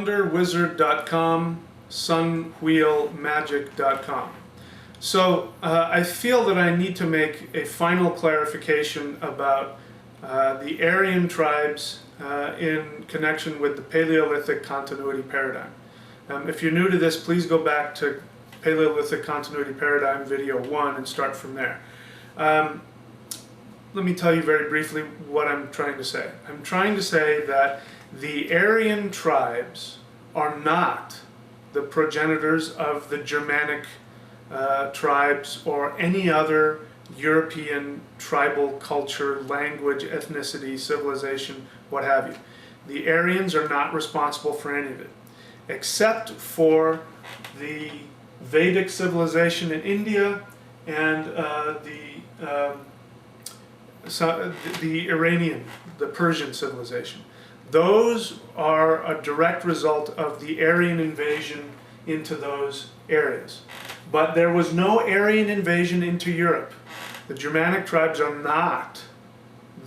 thunderwizard.com, sunwheelmagic.com. So I feel that I need to make a final clarification about the Aryan tribes in connection with the Paleolithic Continuity Paradigm. If you're new to this, please go back to Paleolithic Continuity Paradigm video 1 and start from there. Let me tell you very briefly what I'm trying to say. I'm trying to say that the Aryan tribes are not the progenitors of the Germanic tribes or any other European tribal culture, language, ethnicity, civilization, what have you. The Aryans are not responsible for any of it, except for the Vedic civilization in India and the Iranian, the Persian civilization. Those are a direct result of the Aryan invasion into those areas. But there was no Aryan invasion into Europe. The Germanic tribes are not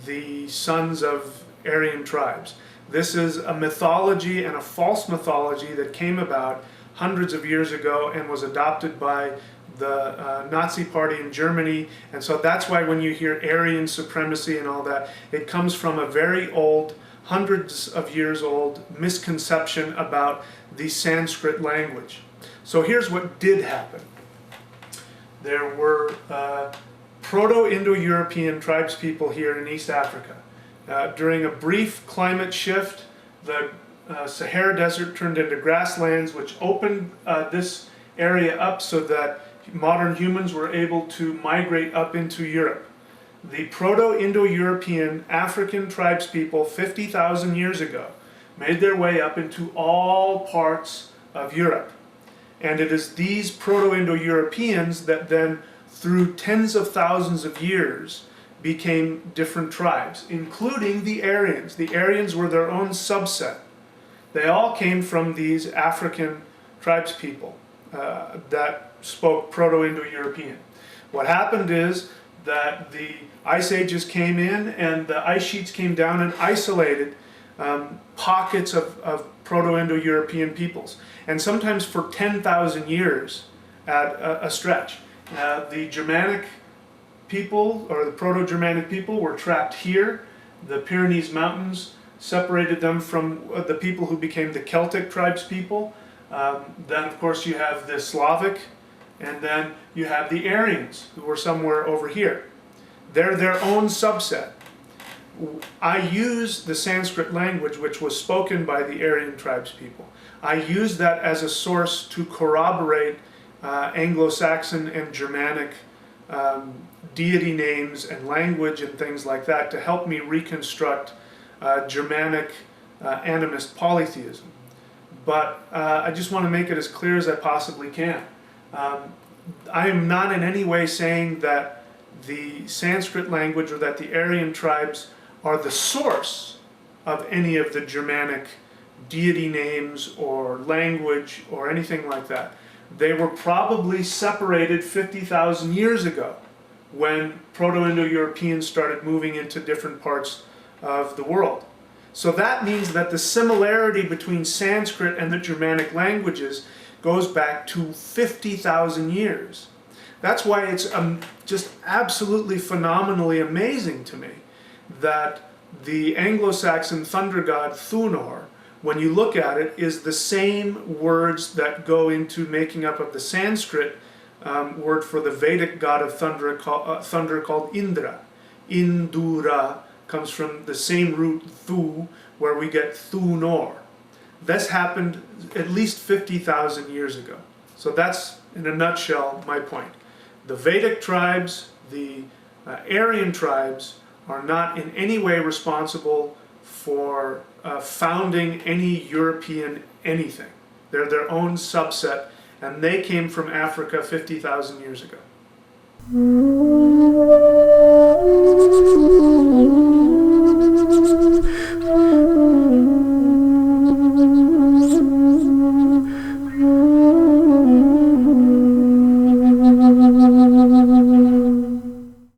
the sons of Aryan tribes. This is a mythology and a false mythology that came about hundreds of years ago and was adopted by the Nazi Party in Germany. And so that's why when you hear Aryan supremacy and all that, it comes from a very old, hundreds of years old misconception about the Sanskrit language. So here's what did happen. There were Proto-Indo-European tribespeople here in East Africa. During a brief climate shift, the Sahara Desert turned into grasslands, which opened this area up so that modern humans were able to migrate up into Europe. The Proto-Indo-European African tribespeople 50,000 years ago made their way up into all parts of Europe. And it is these Proto-Indo-Europeans that then, through tens of thousands of years, became different tribes, including the Aryans. The Aryans were their own subset. They all came from these African tribespeople that spoke Proto-Indo-European. What happened is that the ice ages came in and the ice sheets came down and isolated pockets of Proto-Indo-European peoples, and sometimes for 10,000 years at a stretch. The Germanic people, or the Proto-Germanic people, were trapped here. The Pyrenees Mountains separated them from the people who became the Celtic tribes people. Then of course you have the Slavic, and then you have the Aryans, who were somewhere over here. They're their own subset. I use the Sanskrit language, which was spoken by the Aryan tribes people. I use that as a source to corroborate Anglo-Saxon and Germanic deity names and language and things like that to help me reconstruct Germanic animist polytheism. But I just want to make it as clear as I possibly can. I am not in any way saying that the Sanskrit language or that the Aryan tribes are the source of any of the Germanic deity names or language or anything like that. They were probably separated 50,000 years ago when Proto-Indo-Europeans started moving into different parts of the world. So that means that the similarity between Sanskrit and the Germanic languages goes back to 50,000 years. That's why it's just absolutely phenomenally amazing to me that the Anglo-Saxon thunder god Thunor, when you look at it, is the same words that go into making up of the Sanskrit word for the Vedic god of thunder called Indra. Indura comes from the same root Thu, where we get Thunor. This happened at least 50,000 years ago. So that's, in a nutshell, my point. The Vedic tribes, the Aryan tribes, are not in any way responsible for founding any European anything. They're their own subset, and they came from Africa 50,000 years ago.